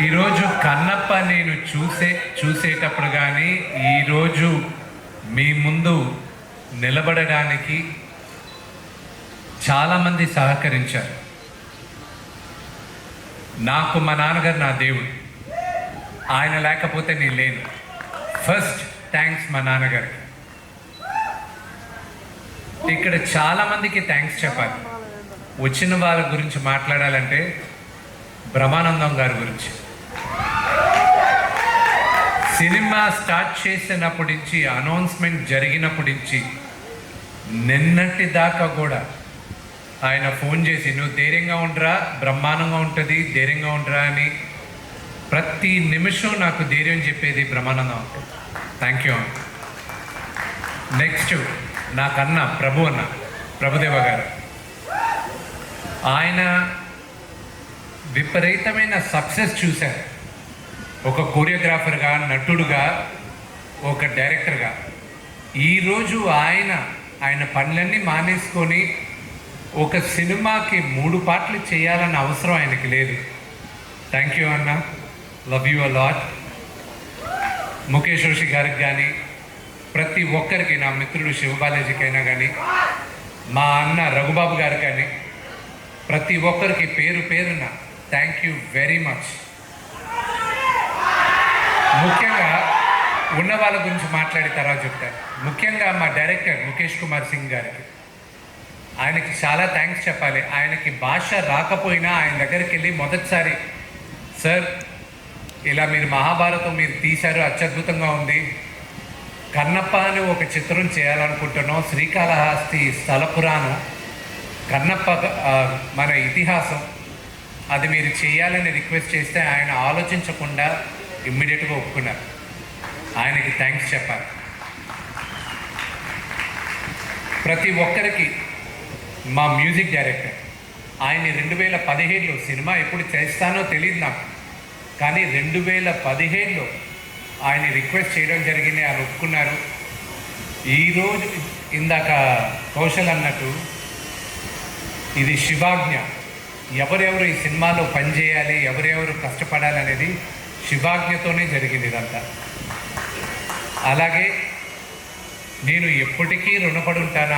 ఈరోజు కన్నప్ప నేను చూసేటప్పుడు కానీ ఈరోజు మీ ముందు నిలబడడానికి చాలామంది సహకరించారు. నాకు మా నాన్నగారు నా దేవుడు, ఆయన లేకపోతే నేను లేను. ఫస్ట్ థ్యాంక్స్ మా నాన్నగారికి. ఇక్కడ చాలామందికి థ్యాంక్స్ చెప్పాలి. వచ్చిన వాళ్ళ గురించి మాట్లాడాలంటే బ్రహ్మానందం గారి గురించి. సినిమా స్టార్ట్ చేసినప్పటి నుంచి, అనౌన్స్మెంట్ జరిగినప్పటి నుంచి నిన్నటి దాకా కూడా ఆయన ఫోన్ చేసి నువ్వు ధైర్యంగా ఉండరా, బ్రహ్మాండంగా ఉంటుంది, ధైర్యంగా ఉండరా అని ప్రతి నిమిషం నాకు ధైర్యం చెప్పేది బ్రహ్మానందం. Thank you. నెక్స్ట్ నాకన్నా ప్రభుదేవ గారు, ఆయన విపరీతమైన సక్సెస్ చూశారు. ఒక కొరియోగ్రాఫర్గా, నటుడుగా, ఒక డైరెక్టర్గా. ఈరోజు ఆయన పనులన్నీ మానేసుకొని ఒక సినిమాకి 3 పాటలు చేయాలన్న అవసరం ఆయనకి లేదు. థ్యాంక్ యూ అన్న, love you a lot. Mukesh Joshi గారికి కానీ, ప్రతి ఒక్కరికి, నా మిత్రుడు శివబాలాజీకైనా కానీ, మా అన్న రఘుబాబు గారు కానీ, ప్రతి ఒక్కరికి పేరు పేరున థ్యాంక్ యూ వెరీ మచ్. ముఖ్యంగా ఉన్న వాళ్ళ గురించి మాట్లాడి తర్వాత చెప్తాను. ముఖ్యంగా మా డైరెక్టర్ ముఖేష్ కుమార్ సింగ్ గారికి, ఆయనకి చాలా థ్యాంక్స్ చెప్పాలి. ఆయనకి భాష రాకపోయినా ఆయన దగ్గరికి వెళ్ళి మొదటిసారి, సార్ ఇలా మీరు మహాభారతం మీరు తీశారు, అత్యద్భుతంగా ఉంది, కన్నప్ప అని ఒక చిత్రం చేయాలనుకుంటున్నాం, శ్రీకాళహస్తి స్థల పురాణం, కన్నప్ప మన ఇతిహాసం, అది మీరు చేయాలని రిక్వెస్ట్ చేస్తే ఆయన ఆలోచించకుండా ఇమ్మీడియట్గా ఒప్పుకున్నారు. ఆయనకి థ్యాంక్స్ చెప్పాలి. ప్రతి ఒక్కరికి మా మ్యూజిక్ డైరెక్టర్, ఆయన 2017లో, సినిమా ఎప్పుడు చేస్తానో తెలియదు నాకు, కానీ 2017లో ఆయన రిక్వెస్ట్ చేయడం జరిగింది, ఆయన ఒప్పుకున్నారు. ఈరోజు ఇందాక కౌశల్ అన్నట్టు ఇది శివాజ్ఞ. ఎవరెవరు ఈ సినిమాలో పనిచేయాలి, ఎవరెవరు కష్టపడాలి అనేది శివాజ్ఞతోనే జరిగింది ఇదంతా. అలాగే నేను ఎప్పటికీ రుణపడి ఉంటాను